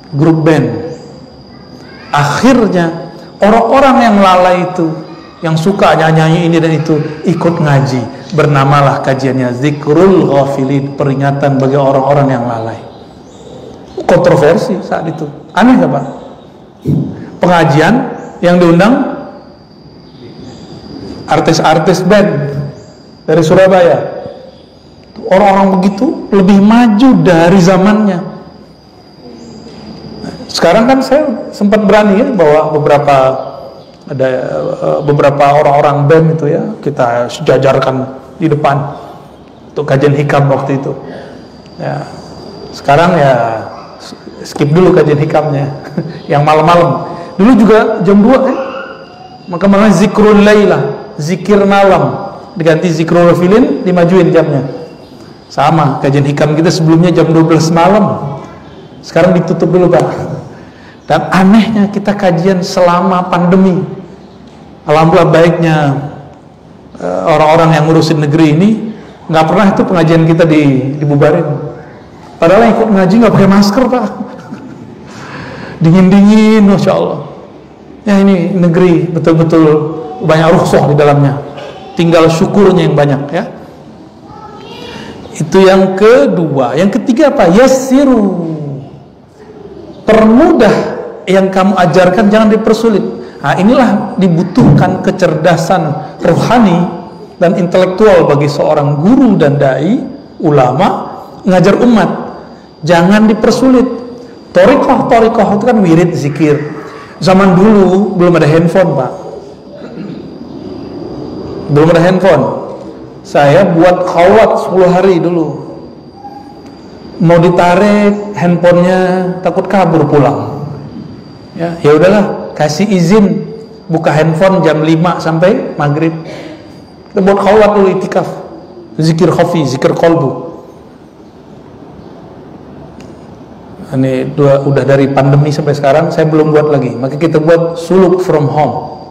A: Grup band. Akhirnya orang-orang yang lalai itu, yang suka nyanyi ini dan itu, ikut ngaji. Bernamalah kajiannya Zikrul Ghafilin, peringatan bagi orang-orang yang lalai. Kontroversi saat itu. Aneh gak Pak? Pengajian yang diundang artis-artis band dari Surabaya. Orang-orang begitu lebih maju dari zamannya. Sekarang kan saya sempat berani ya bawa beberapa orang-orang band itu ya, kita sejajarkan di depan untuk kajian hikam waktu itu. Ya, sekarang ya skip dulu kajian hikamnya yang malam-malam. Dulu juga jam 2 ya. Maka malah Zikrul Laila, zikir malam, diganti Zikrul Ghafilin, dimajuin jamnya. Sama, kajian hikam kita sebelumnya jam 12 malam, sekarang ditutup dulu Pak. Dan anehnya kita kajian selama pandemi. Alhamdulillah baiknya orang-orang yang ngurusin negeri ini nggak pernah itu pengajian kita dibubarin. Padahal yang ikut ngaji nggak pakai masker Pak. dingin-dingin, Masya Allah. Ya, ini negeri betul-betul banyak rukhsah di dalamnya, tinggal syukurnya yang banyak, ya. Itu yang kedua. Yang ketiga apa? Yassiru, permudah yang kamu ajarkan, jangan dipersulit. Nah, inilah dibutuhkan kecerdasan rohani dan intelektual bagi seorang guru dan dai, ulama, ngajar umat. Jangan dipersulit. Thariqah itu kan wirid, zikir. Zaman dulu belum ada handphone, Pak. Belum ada handphone. Saya buat khawat 10 hari dulu. Mau ditarik handphonenya, takut kabur pulang. Ya udahlah, kasih izin buka handphone jam 5 sampai maghrib. Kita buat khawat dulu, itikaf, zikir khafi, zikir qalbu. Ini udah dari pandemi sampai sekarang saya belum buat lagi. Maka kita buat suluk from home,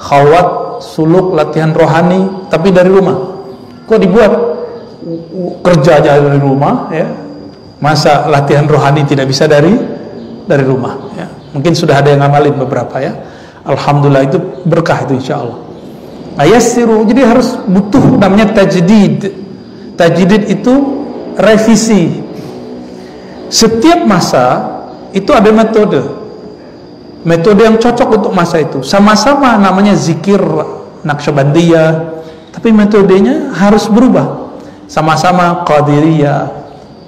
A: khawat, suluk, latihan rohani, tapi dari rumah. Kok dibuat kerjanya dari rumah, ya? Masa latihan rohani tidak bisa dari rumah, ya? Mungkin sudah ada yang ngamalin beberapa, ya. Alhamdulillah, itu berkah itu insya Allah. Yassiru, jadi harus butuh namanya tajdid. Tajdid itu revisi. Setiap masa itu ada metode yang cocok untuk masa itu. Sama-sama namanya zikir Naqsyabandiyah, tapi metodenya harus berubah. Sama-sama Qadiriyah,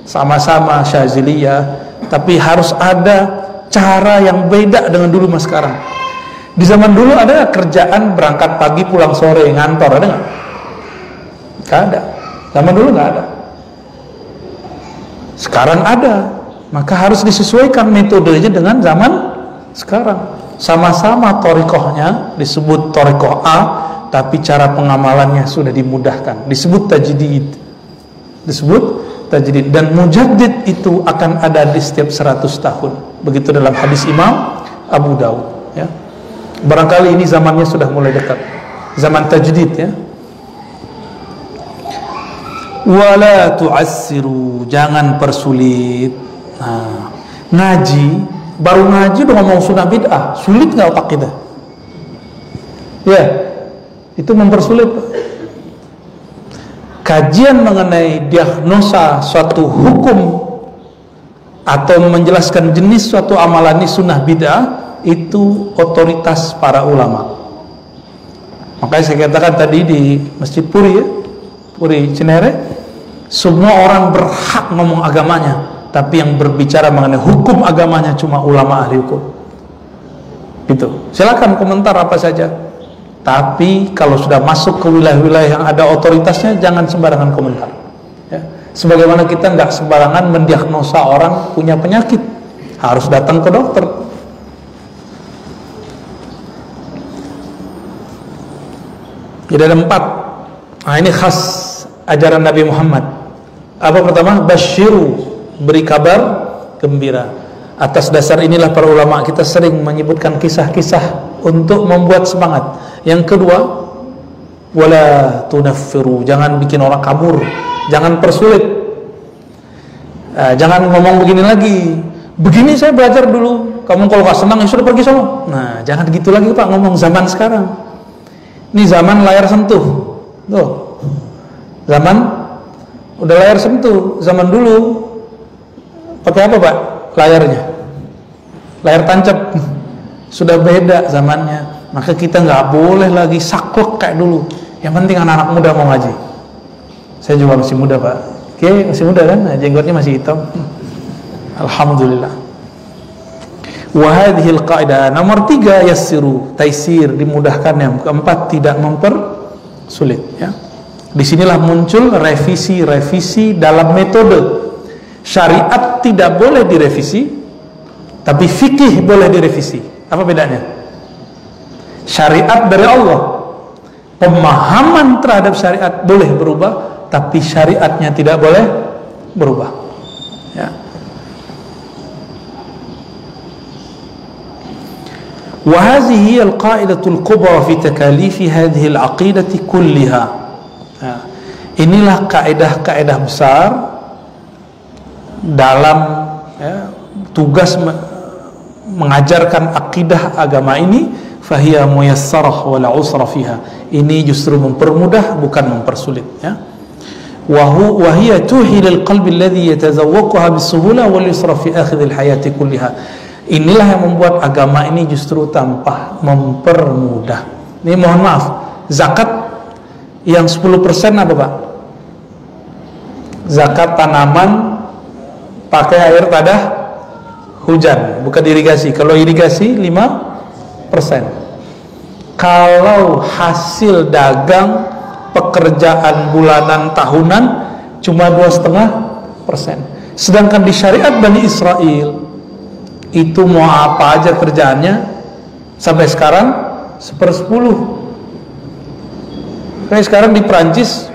A: sama-sama Syaziliyah, tapi harus ada cara yang beda dengan dulu mas sekarang. Di zaman dulu ada kerjaan berangkat pagi pulang sore ngantor, ada nggak? Nggak ada. Zaman dulu nggak ada. Sekarang ada, maka harus disesuaikan metodenya dengan zaman sekarang. Sama-sama thariqahnya disebut thariqah A, tapi cara pengamalannya sudah dimudahkan, disebut tajdid. Dan mujaddid itu akan ada di setiap 100 tahun. Begitu dalam hadis Imam Abu Dawud, ya. Barangkali ini zamannya sudah mulai dekat, zaman tajdid, ya. Wala tu'assiru, jangan persulit. Nah, ngaji, baru ngaji udah ngomong sunnah bid'ah, sulit nggak otak kita? Ya, itu mempersulit. Kajian mengenai diagnosa suatu hukum atau menjelaskan jenis suatu amalan ini sunnah bid'ah, itu otoritas para ulama. Makanya saya katakan tadi di Masjid Puri, ya, Puri Cinere, semua orang berhak ngomong agamanya, tapi yang berbicara mengenai hukum agamanya cuma ulama ahli hukum. Gitu. Silakan komentar apa saja. Tapi kalau sudah masuk ke wilayah-wilayah yang ada otoritasnya, jangan sembarangan komentar. Ya. Sebagaimana kita nggak sembarangan mendiagnosa orang punya penyakit, harus datang ke dokter. Jadi ada 4. Nah, ini khas ajaran Nabi Muhammad. Apa pertama? Basyiru, beri kabar gembira. Atas dasar inilah para ulama kita sering menyebutkan kisah-kisah untuk membuat semangat. Yang kedua, wala tunaffiru, jangan bikin orang kabur, jangan persulit. Jangan ngomong begini lagi. Begini saya belajar dulu, kamu kalau gak senang ya sudah pergi sana. Nah, jangan gitu lagi Pak, ngomong zaman sekarang. Ini zaman layar sentuh. Tuh. Zaman udah layar sentuh. Zaman dulu pakai apa Pak layarnya? Layar tancap. Sudah beda zamannya. Maka kita nggak boleh lagi saklek kayak dulu. Yang penting anak-anak muda mau ngaji. Saya juga masih muda Pak. Oke, masih muda kan? Nah, jenggotnya masih hitam. Alhamdulillah. Wa hadhil qaidah. Nomor 3, yassiru, taisir, dimudahkan. Yang keempat, tidak mempersulit, ya. Disinilah muncul revisi-revisi dalam metode. Syariat tidak boleh direvisi, tapi fikih boleh direvisi. Apa bedanya? Syariat dari Allah, pemahaman terhadap syariat boleh berubah, tapi syariatnya tidak boleh berubah, ya. Wa hadhihi al-qa'idatul kubra fi takalifi hadhihi al-aqidati kulliha. Nah, inilah kaidah-kaidah besar dalam, ya, tugas mengajarkan akidah agama ini, fahiya muyassarah wala usra fiha. Ini justru mempermudah, bukan mempersulit, ya. Wa hiya tuhilul qalbi alladhi yatazawwaquha bisuhula wal yusra fi akhidil hayati kulliha. Inilah yang membuat agama ini justru tanpa mempermudah. Ini mohon maaf, zakat yang 10% apa Pak? Zakat tanaman pakai air pada hujan, bukan irigasi. Kalau irigasi 5%. Kalau hasil dagang pekerjaan bulanan tahunan cuma 2,5%. Sedangkan di syariat Bani Israel itu mau apa aja kerjaannya sampai sekarang 1/10. Kayak sekarang di Prancis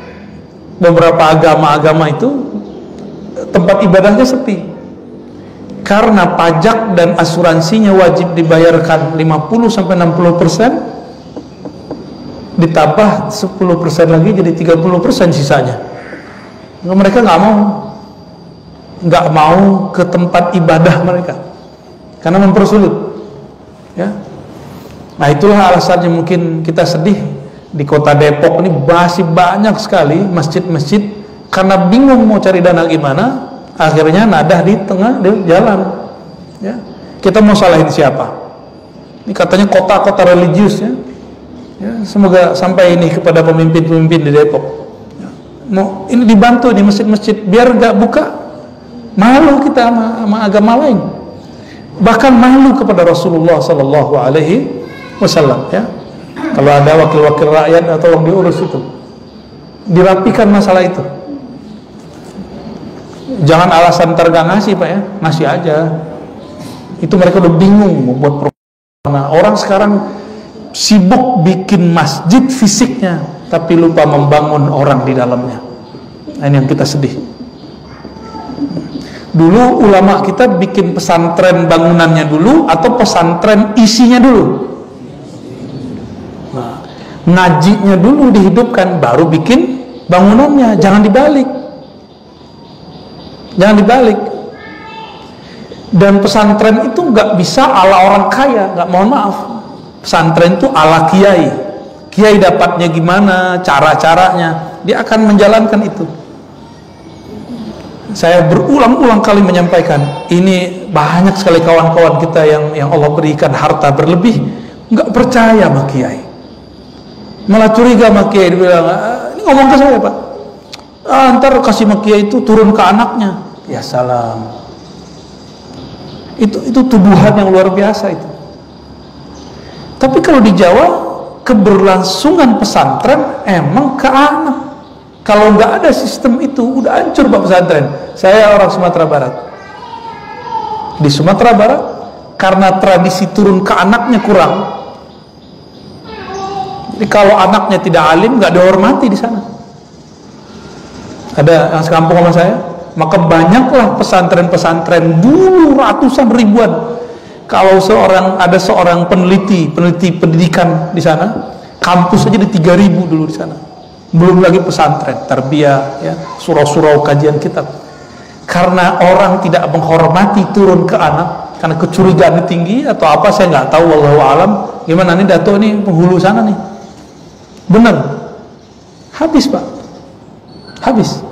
A: beberapa agama-agama itu tempat ibadahnya sepi karena pajak dan asuransinya wajib dibayarkan 50-60%, ditambah 10% lagi jadi 30% sisanya. Mereka nggak mau ke tempat ibadah mereka karena mempersulit, ya. Nah, itulah alasannya mungkin kita sedih di kota Depok ini masih banyak sekali masjid-masjid karena bingung mau cari dana gimana, akhirnya nadah di tengah jalan, ya. Kita mau salahin siapa? Ini katanya kota-kota religius, ya. Ya, semoga sampai ini kepada pemimpin-pemimpin di Depok, ya. Mau ini dibantu di masjid-masjid biar nggak buka. Malu kita sama agama lain, bahkan malu kepada Rasulullah Sallallahu Alaihi Wasallam, ya. Kalau ada wakil-wakil rakyat atau yang diurus itu, dirapikan masalah itu. Jangan alasan nggak ngasih Pak, ya, ngasih aja. Itu mereka udah bingung membuat perubahan. Orang sekarang sibuk bikin masjid fisiknya, tapi lupa membangun orang di dalamnya. Nah, ini yang kita sedih. Dulu ulama kita bikin pesantren bangunannya dulu atau pesantren isinya dulu. Nah, ngajinya dulu dihidupkan, baru bikin bangunannya. Jangan dibalik. Jangan dibalik. Dan pesantren itu nggak bisa ala orang kaya, nggak, mohon maaf. Pesantren itu ala kiai. Kiai dapatnya gimana, cara-caranya, dia akan menjalankan itu. Saya berulang-ulang kali menyampaikan, ini banyak sekali kawan-kawan kita yang Allah berikan harta berlebih, nggak percaya sama kiai, malah curiga sama kiai. Dia bilang, ini ngomong ke saya Pak, ntar kasih sama kiai itu turun ke anaknya. Ya salam. Itu tuduhan yang luar biasa itu. Tapi kalau di Jawa, keberlangsungan pesantren emang ke anak. Kalau nggak ada sistem itu, udah hancur Pak pesantren. Saya orang Sumatera Barat. Di Sumatera Barat, karena tradisi turun ke anaknya kurang. Jadi kalau anaknya tidak alim, nggak dihormati di sana. Ada yang sekampung sama saya, maka banyaklah pesantren-pesantren dulu ratusan ribuan. Kalau ada seorang peneliti pendidikan di sana, kampus aja di 3.000 dulu di sana. Belum lagi pesantren, tarbiyah, ya, surau-surau kajian kitab. Karena orang tidak menghormati turun ke anak, karena kecurigaan tinggi atau apa saya nggak tahu, wallahu alam. Gimana nih Dato nih penghulu sana nih? Benar, habis Pak, habis.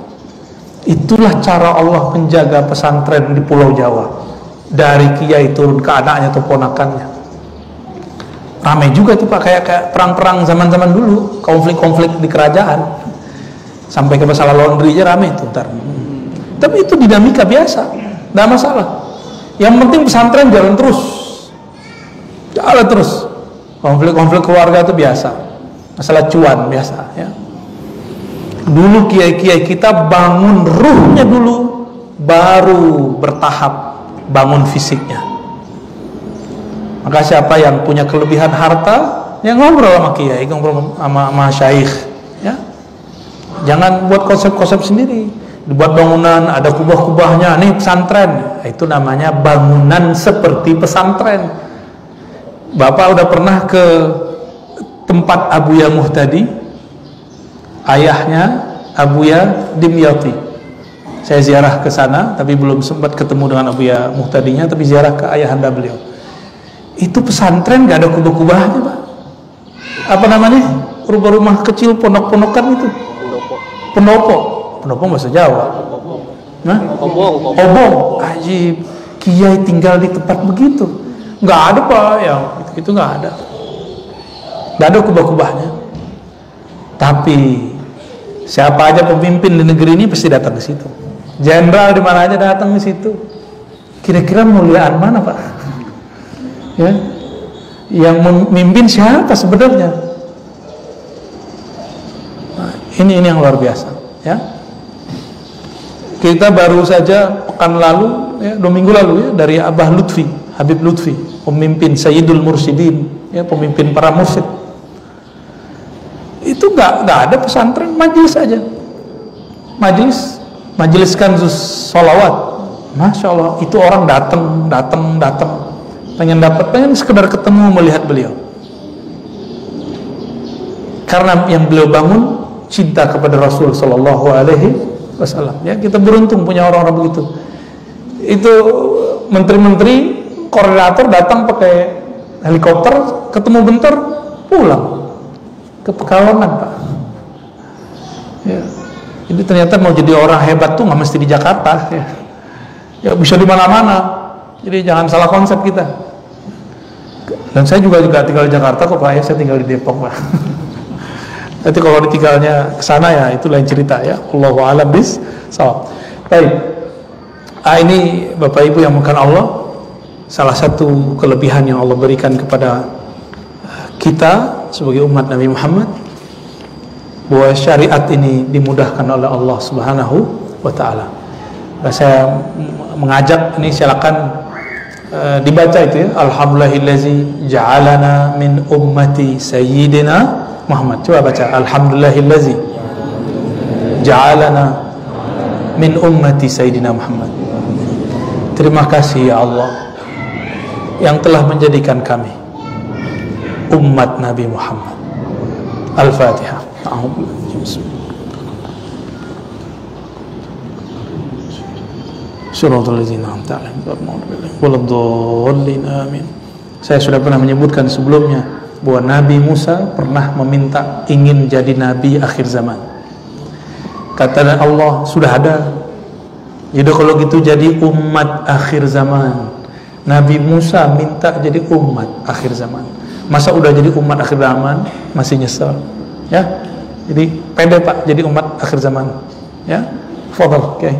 A: Itulah cara Allah menjaga pesantren di Pulau Jawa, dari kiai turun ke anaknya atau ponakannya. Ramai juga tuh Pak, kayak perang-perang zaman-zaman dulu, konflik-konflik di kerajaan, sampai ke masalah laundry aja ramai itu ntar. Tapi itu dinamika biasa, nggak masalah. Yang penting pesantren jalan terus. Konflik-konflik keluarga itu biasa, masalah cuan biasa, ya. Dulu kiai-kiai kita bangun ruhnya dulu, baru bertahap bangun fisiknya. Maka siapa yang punya kelebihan harta, yang ngobrol sama kiai, ngobrol sama syaikh, ya. Jangan buat konsep-konsep sendiri. Dibuat bangunan, ada kubah-kubahnya, nih pesantren. Itu namanya bangunan seperti pesantren. Bapak udah pernah ke tempat Abuya Muhtadi, ayahnya Abuya Dimyati. Saya ziarah ke sana, tapi belum sempat ketemu dengan Abuya Muhtadinya, tapi ziarah ke ayahanda beliau. Itu pesantren gak ada kubah-kubahnya, Pak. Apa namanya? Rumah-rumah kecil, pondok-pondokan itu. Pendopo. Pendopo bahasa Jawa. Nah? Obong. Ajib. Kiai tinggal di tempat begitu. Nggak ada, Pak, ya. Itu nggak ada. Nggak ada kubah-kubahnya. Tapi siapa aja pemimpin di negeri ini pasti datang ke situ. Jenderal di mana aja datang ke situ. Kira-kira muliaan mana, Pak? Ya. Yang memimpin siapa sebenarnya? Nah, ini yang luar biasa, ya. Kita baru saja pekan lalu, ya, 2 minggu lalu, ya, dari Abah Lutfi, Habib Lutfi, pemimpin Sayyidul Mursyidin, ya, pemimpin para mursyid. Itu nggak ada pesantren, majelis aja, majelis kan sholawat. Masya Allah, itu orang datang, pengen sekedar ketemu, melihat beliau. Karena yang beliau bangun cinta kepada Rasul Sallallahu Alaihi Wasallam. Ya, kita beruntung punya orang-orang begitu. Itu menteri-menteri, koordinator datang pakai helikopter, ketemu bentar, pulang ke Pekalongan, Pak. Ya. Jadi ternyata mau jadi orang hebat tuh nggak mesti di Jakarta, ya bisa di mana-mana. Jadi jangan salah konsep kita. Dan saya juga tinggal di Jakarta kok, Pak. Saya tinggal di Depok, Pak. Nanti kalau ditinggalnya ke sana, ya itu lain cerita, ya. Allahu a'lam bishawab. Baik. Ini Bapak Ibu yang bukan Allah, salah satu kelebihan yang Allah berikan kepada kita sebagai umat Nabi Muhammad, bahwa syariat ini dimudahkan oleh Allah Subhanahu wa taala. Saya mengajak ini, silakan dibaca itu, ya. Alhamdulillahillazi ja'alana min ummati sayyidina Muhammad. Coba baca, alhamdulillahillazi ja'alana min ummati sayyidina Muhammad. Terima kasih ya Allah yang telah menjadikan kami umat Nabi Muhammad. Al-Fatihah. Amin. Saya sudah pernah menyebutkan sebelumnya bahwa Nabi Musa pernah meminta ingin jadi nabi akhir zaman. Kata Allah, sudah ada. Jadi kalau gitu jadi umat akhir zaman. Nabi Musa minta jadi umat akhir zaman. Masa udah jadi umat akhir zaman masih nyesel? Ya. Jadi pendek, Pak, jadi umat akhir zaman. Ya. Fadhal, oke.